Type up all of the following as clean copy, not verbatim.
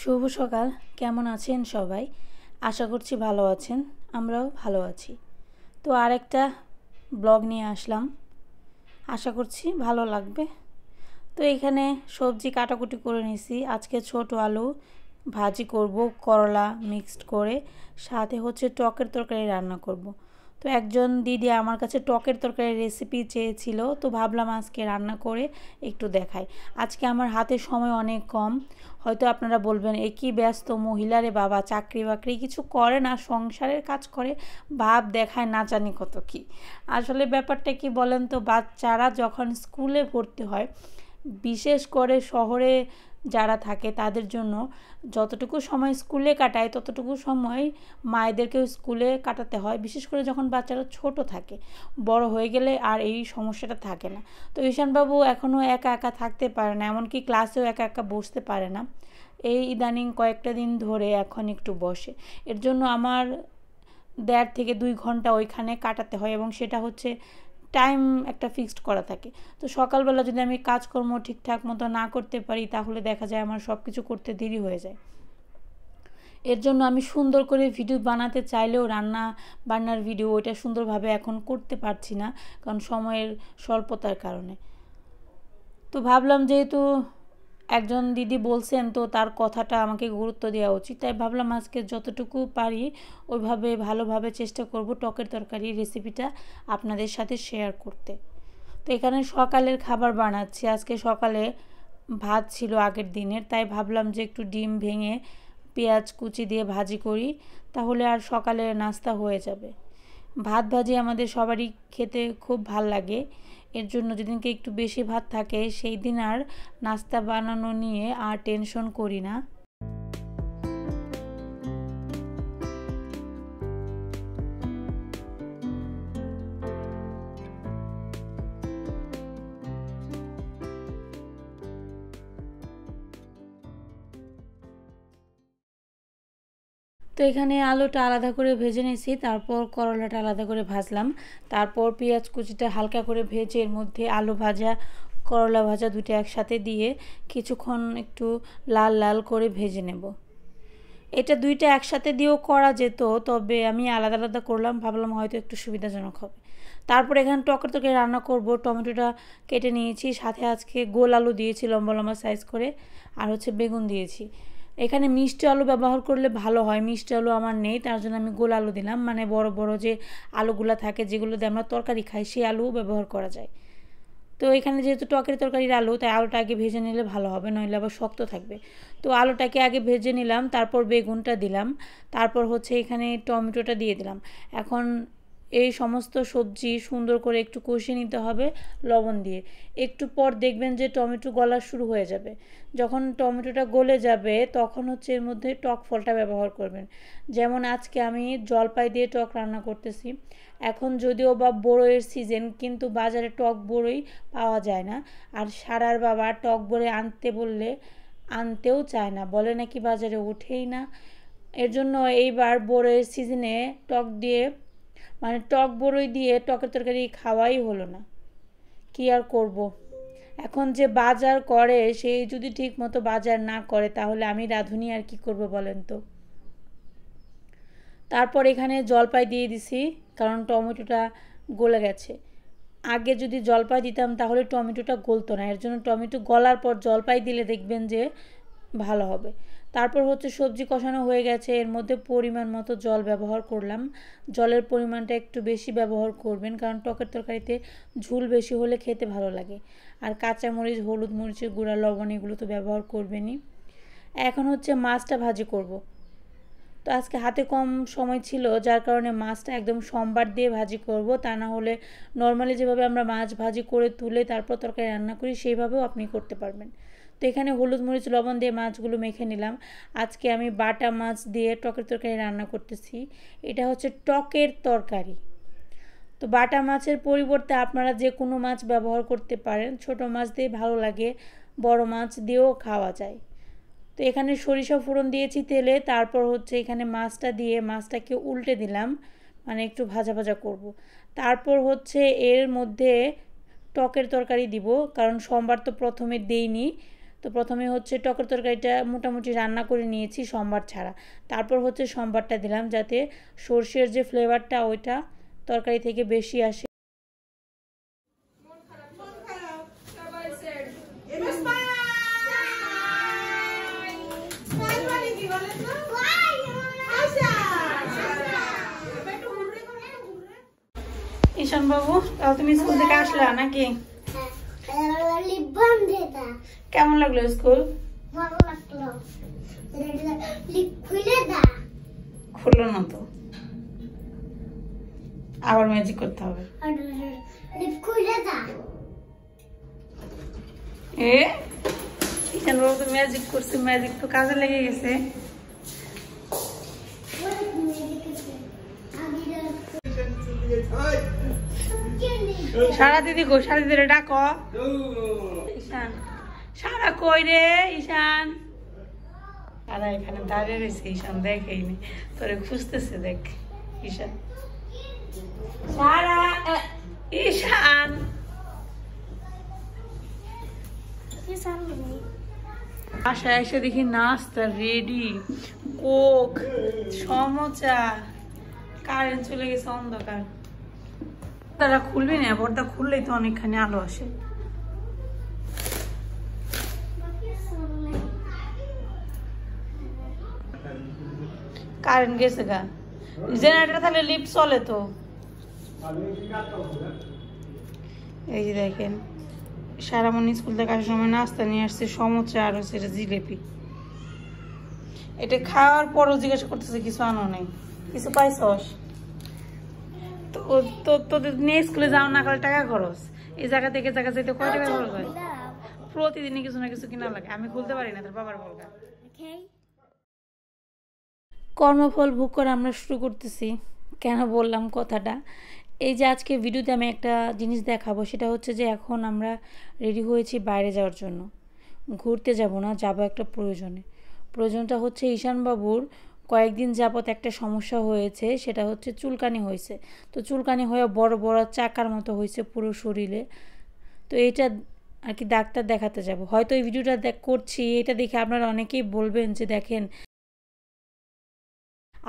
শুভ সকাল। কেমন আছেন সবাই? আশা করছি ভালো আছেন। আমরাও ভালো আছি। তো আরেকটা ব্লগ নিয়ে আসলাম। আশা করছি ভালো লাগবে। তো এখানে সবজি কাটাকুটি করে নিয়েছি। আজকে ছোট আলু ভাজি করব, করলা মিক্সড করে, সাথে হচ্ছে টকের তরকারি রান্না করব। তো একজন দিদি আমার কাছে টকের তরকারির রেসিপি চেয়েছিল, তো ভাবলাম আজকে রান্না করে একটু দেখাই। আজকে আমার হাতে সময় অনেক কম। হয়তো আপনারা বলবেন এ কি ব্যস্ত মহিলারে বাবা, চাকরি বাকরি কিছু করে না, সংসারের কাজ করে, ভাব দেখায় না জানি কত কি। আসলে ব্যাপারটা কি বলেন তো, বাচ্চারা যখন স্কুলে ভর্তি হয়, বিশেষ করে শহরে যারা থাকে তাদের জন্য যতটুকু সময় স্কুলে কাটায় ততটুকু সময় মায়েদেরকেও স্কুলে কাটাতে হয়, বিশেষ করে যখন বাচ্চারা ছোট থাকে। বড় হয়ে গেলে আর এই সমস্যাটা থাকে না। তো ঈশানবাবু এখনও একা একা থাকতে পারে না, এমনকি ক্লাসেও একা একা বসতে পারে না। এই ইদানিং কয়েকটা দিন ধরে এখন একটু বসে। এর জন্য আমার 1.5 থেকে 2 ঘন্টা ওইখানে কাটাতে হয়, এবং সেটা হচ্ছে টাইম একটা ফিক্সড করা থাকে। তো সকালবেলা যদি আমি কাজকর্ম ঠিকঠাক মতো না করতে পারি, তাহলে দেখা যায় আমার সব কিছু করতে দেরি হয়ে যায়। এর জন্য আমি সুন্দর করে ভিডিও বানাতে চাইলেও রান্না বান্নার ভিডিও ওইটা সুন্দরভাবে এখন করতে পারছি না, কারণ সময়ের স্বল্পতার কারণে। তো ভাবলাম যেহেতু একজন দিদি বলছেন, তো তার কথাটা আমাকে গুরুত্ব দেওয়া উচিত, তাই ভাবলাম আজকে যতটুকু পারি ওইভাবে ভালোভাবে চেষ্টা করব টকের তরকারি রেসিপিটা আপনাদের সাথে শেয়ার করতে। তো এখানে সকালের খাবার বানাচ্ছি। আজকে সকালে ভাত ছিল আগের দিনের, তাই ভাবলাম যে একটু ডিম ভেঙে পেঁয়াজ কুচি দিয়ে ভাজি করি, তাহলে আর সকালে নাস্তা হয়ে যাবে। ভাত ভাজি আমাদের সবারই খেতে খুব ভাল লাগে। এর জন্য যেদিনকে একটু বেশি ভাত থাকে সেই দিন আর নাস্তা বানানো নিয়ে আর টেনশন করি না। তো এখানে আলুটা আলাদা করে ভেজে নিয়েছি, তারপর করলাটা আলাদা করে ভাজলাম, তারপর পেঁয়াজ কুচিটা হালকা করে ভেজে এর মধ্যে আলু ভাজা করলা ভাজা দুটো একসাথে দিয়ে কিছুক্ষণ একটু লাল লাল করে ভেজে নেব। এটা দুইটা একসাথে দিয়েও করা যেত, তবে আমি আলাদা আলাদা করলাম, ভাবলাম হয়তো একটু সুবিধাজনক হবে। তারপর এখানে টকের তরকারি রান্না করব। টমেটোটা কেটে নিয়েছি, সাথে আজকে গোল আলু দিয়েছি লম্বা লম্বা সাইজ করে, আর হচ্ছে বেগুন দিয়েছি। এখানে মিষ্টি আলু ব্যবহার করলে ভালো হয়, মিষ্টি আলু আমার নেই, তার জন্য আমি গোল আলু দিলাম, মানে বড় বড় যে আলুগুলো থাকে যেগুলো দিয়ে আমরা তরকারি খাই সেই আলু ব্যবহার করা যায়। তো এখানে যেহেতু টকের তরকারির আলু, তাই আলুটা আগে ভেজে নিলে ভালো হবে, নইলে আবার শক্ত থাকবে। তো আলুটাকে আগে ভেজে নিলাম, তারপর বেগুনটা দিলাম, তারপর হচ্ছে এখানে টমেটোটা দিয়ে দিলাম। এখন এই সমস্ত সবজি সুন্দর করে একটু কষিয়ে নিতে হবে লবণ দিয়ে। একটু পর দেখবেন যে টমেটো গলা শুরু হয়ে যাবে। যখন টমেটোটা গলে যাবে তখন হচ্ছে এর মধ্যে টক ফলটা ব্যবহার করবেন। যেমন আজকে আমি জলপাই দিয়ে টক রান্না করতেছি। এখন যদিও বা বড়ইয়ের সিজন, কিন্তু বাজারে টক বড়ই পাওয়া যায় না। আর সারার বাবা টক বড়ি আনতে বললে আনতেও চায় না, বলে নাকি বাজারে ওঠেই না। এর জন্য এইবার বড়ইয়ের সিজনে টক দিয়ে, মানে টক বড়ই দিয়ে টকের তরকারি খাওয়াই হলো না। কি আর করব, এখন যে বাজার করে সেই যদি ঠিক মতো বাজার না করে, তাহলে আমি রাঁধুনি আর কি করব বলেন তো। তারপর এখানে জলপাই দিয়ে দিছি, কারণ টমেটোটা গলে গেছে। আগে যদি জলপাই দিতাম তাহলে টমেটোটা গলতো না, এর জন্য টমেটো গলার পর জলপাই দিলে দেখবেন যে ভালো হবে। তারপর হচ্ছে সবজি কষানো হয়ে গেছে, এর মধ্যে পরিমাণ মতো জল ব্যবহার করলাম। জলের পরিমাণটা একটু বেশি ব্যবহার করবেন, কারণ টকের তরকারিতে ঝোল বেশি হলে খেতে ভালো লাগে। আর কাঁচামরিচ, হলুদ মরিচের গুঁড়া, লবণ এগুলো তো ব্যবহার করবেনই। এখন হচ্ছে মাছটা ভাজি করব। তো আজকে হাতে কম সময় ছিল, যার কারণে মাছটা একদম সম্বার দিয়ে ভাজি করব, তা না হলে নর্মালি যেভাবে আমরা মাছ ভাজি করে তুলে তারপর তরকারি রান্না করি সেইভাবেও আপনি করতে পারবেন। তো এখানে হলুদ মরিচ লবণ দিয়ে মাছগুলো মেখে নিলাম। আজকে আমি বাটা মাছ দিয়ে টকের তরকারি রান্না করতেছি। এটা হচ্ছে টকের তরকারি। তো বাটা মাছের পরিবর্তে আপনারা যে কোনো মাছ ব্যবহার করতে পারেন, ছোট মাছ দিয়ে ভালো লাগে, বড় মাছ দিয়েও খাওয়া যায়। তো এখানে সরিষা ফোড়ন দিয়েছি তেলে, তারপর হচ্ছে এখানে মাছটা দিয়ে মাছটাকে উল্টে দিলাম, মানে একটু ভাজা ভাজা করব। তারপর হচ্ছে এর মধ্যে টকের তরকারি দিব, কারণ সোমবার তো প্রথমে দেইনি, তো প্রথমে হচ্ছে টকের তরকারিটা মোটামুটি রান্না করে নিয়েছি সম্বার ছাড়া। তারপর হচ্ছে সম্বারটা দিলাম যাতে সর্ষের যে ফ্লেভারটা ওইটা তরকারি থেকে বেশি আসে। ঈশান বাবু, তাহলে তুমি স্কুল থেকে আসলা নাকি? কেমন লাগলো স্কুল? খুললো না তো, আবার ম্যাজিক করতে হবে। ঈশান বাবু তো ম্যাজিক করছে, ম্যাজিক তো কাজে লেগে গেছে। সারা দিদি গো, সারা দিদি ডাকো। ঈশান সারা কই রে? ঈশান সারা এখানে দাঁড়িয়ে রয়েছে, ঈশান দেখেইনি, তোরে খুঁজতেছে। দেখ ঈশান, সারা, ঈশান বাসায় এসে দেখি নাস্তা রেডি, কোক, সমোসা। কারেন্ট চলে গেছে, অন্ধকার। তারা খুলবি না, পর্দা খুললেই তো অনেকখানি আলো আসে। কারেন্ট গেছে গা, জেনারেটর তাহলে লিফট চলে তো। এই যে দেখেন, সারামণি স্কুল থেকে আসার সময় নাস্তা নিয়ে আসছে, সমোসা আর হচ্ছে জিলেপি। এটা খাওয়ার পরও জিজ্ঞাসা করতেছে কিছু আনো নাই, কিছু পাইছস? তো তোদের নিয়ে স্কুলে যাও না, কালে টাকা খরচ। এই জায়গা থেকে জায়গা যেতে কয় টাকা খরচ হয়? প্রতিদিনই কিছু না কিছু কিনা লাগে। আমি খুলতে পারি না, তোর বাবার বলগা। কর্মফল ভোগ করে আমরা শুরু করতেছি। কেন বললাম কথাটা, এই যে আজকে ভিডিওতে আমি একটা জিনিস দেখাবো, সেটা হচ্ছে যে এখন আমরা রেডি হয়েছি বাইরে যাওয়ার জন্য। ঘুরতে যাব না, যাব একটা প্রয়োজনে। প্রয়োজনটা হচ্ছে ঈশানবাবুর কয়েকদিন যাবত একটা সমস্যা হয়েছে, সেটা হচ্ছে চুলকানি হয়েছে। তো চুলকানি হয়ে বড় বড় চাকার মতো হয়েছে পুরো শরীরে। তো এটা আর কি ডাক্তার দেখাতে যাব। হয়তো এই ভিডিওটা করছি, এটা দেখে আপনারা অনেকেই বলবেন যে দেখেন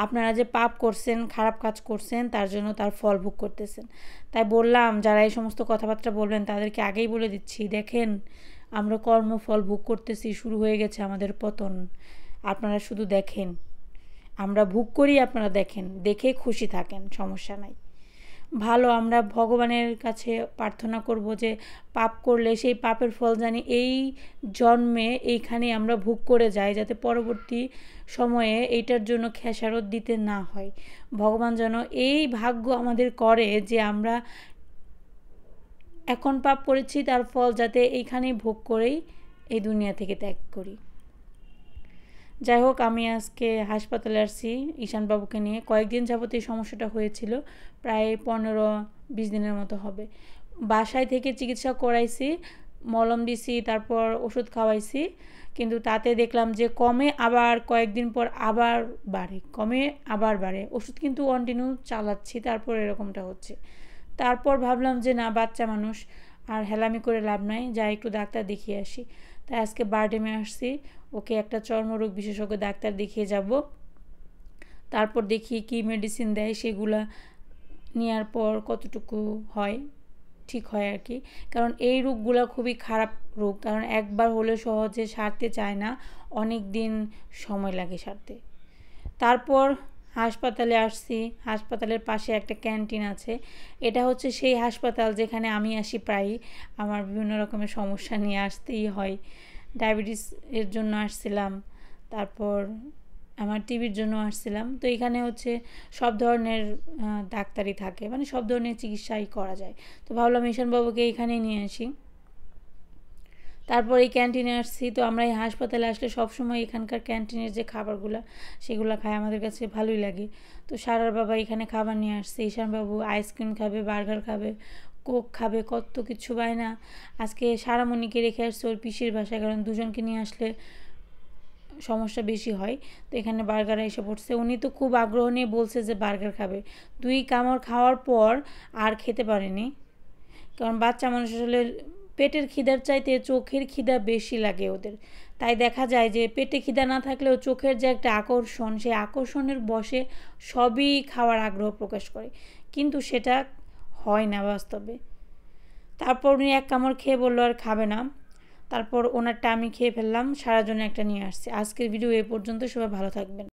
আপনারা যে পাপ করছেন, খারাপ কাজ করছেন, তার জন্য তার ফল ভোগ করতেছেন। তাই বললাম যারা এই সমস্ত কথাবার্তা বলবেন তাদেরকে আগেই বলে দিচ্ছি, দেখেন আমরা কর্মফল ভোগ করতেছি, শুরু হয়ে গেছে আমাদের পতন। আপনারা শুধু দেখেন, আমরা ভোগ করি, আপনারা দেখেন, দেখে খুশি থাকেন, সমস্যা নাই। ভালো, আমরা ভগবানের কাছে প্রার্থনা করব যে পাপ করলে সেই পাপের ফল জানি এই জন্মে এইখানে আমরা ভোগ করে যাই, যাতে পরবর্তী সময়ে এইটার জন্য খেসারত দিতে না হয়। ভগবান যেন এই ভাগ্য আমাদের করে যে আমরা এখন পাপ করেছি, তার ফল যাতে এইখানেই ভোগ করেই এই দুনিয়া থেকে ত্যাগ করি। যাই হোক, আমি আজকে হাসপাতালে আসছি ঈশানবাবুকে নিয়ে। কয়েকদিন যাবত এই সমস্যাটা হয়েছিল, প্রায় 15-20 দিনের মতো হবে। বাসায় থেকে চিকিৎসা করাইছি, মলম দিছি, তারপর ওষুধ খাওয়াইছি, কিন্তু তাতে দেখলাম যে কমে, আবার কয়েকদিন পর আবার বাড়ে, কমে আবার বাড়ে। ওষুধ কিন্তু কন্টিনিউ চালাচ্ছি, তারপর এরকমটা হচ্ছে। তারপর ভাবলাম যে না, বাচ্চা মানুষ, আর হেলামি করে লাভ নাই, যাই একটু ডাক্তার দেখিয়ে আসি। তাই আজকে বারডেমে আসছি, ওকে একটা চর্মরোগ বিশেষজ্ঞ ডাক্তার দেখিয়ে যাব। তারপর দেখি কি মেডিসিন দেয়, সেগুলা নেওয়ার পর কতটুকু হয়, ঠিক হয় আর কি। কারণ এই রোগগুলো খুবই খারাপ রোগ, কারণ একবার হলে সহজে সারতে চায় না, অনেক দিন সময় লাগে সারতে। তারপর হাসপাতালে আসছি। হাসপাতালের পাশে একটা ক্যান্টিন আছে। এটা হচ্ছে সেই হাসপাতাল যেখানে আমি আসি প্রায়ই, আমার বিভিন্ন রকমের সমস্যা নিয়ে আসতেই হয়। ডায়াবেটিস এর জন্য আসছিলাম, তারপর আমার টিবির জন্য আসছিলাম। তো এখানে হচ্ছে সব ধরনের ডাক্তারই থাকে, মানে সব ধরনের চিকিৎসাই করা যায়। তো ভাবলাম ঈশানবাবুকে এখানেই নিয়ে আসি। তারপর এই ক্যান্টিনে আসছি। তো আমরা এই হাসপাতালে আসলে সবসময় এখানকার ক্যান্টিনের যে খাবারগুলো, সেগুলো খাই, আমাদের কাছে ভালোই লাগে। তো সারার বাবা এখানে খাবার নিয়ে আসছে। ঈশানবাবু আইসক্রিম খাবে, বার্গার খাবে, কোক খাবে, কত কিছু বায়না। আজকে সারামণিকে রেখে আসছে ওর পিসির বাসায়, কারণ দুজনকে নিয়ে আসলে সমস্যা বেশি হয়। তো এখানে বার্গার এসে পড়ছে। উনি তো খুব আগ্রহ নিয়ে বলছে যে বার্গার খাবে। 2 কামড় খাওয়ার পর আর খেতে পারেনি, কারণ বাচ্চা মানুষ আসলে পেটের খিদার চাইতে চোখের খিদা বেশি লাগে ওদের। তাই দেখা যায় যে পেটে খিদা না থাকলেও চোখের যে একটা আকর্ষণ, সেই আকর্ষণের বশে সবই খাওয়ার আগ্রহ প্রকাশ করে, কিন্তু সেটা হয় না বাস্তবে। তারপর উনি এক কামড় খেয়ে বললো আর খাবে না। তারপর ওনারটা আমি খেয়ে ফেললাম, সারার জন্য একটা নিয়ে আসছি। আজকের ভিডিও এই পর্যন্ত, সবাই ভালো থাকবেন।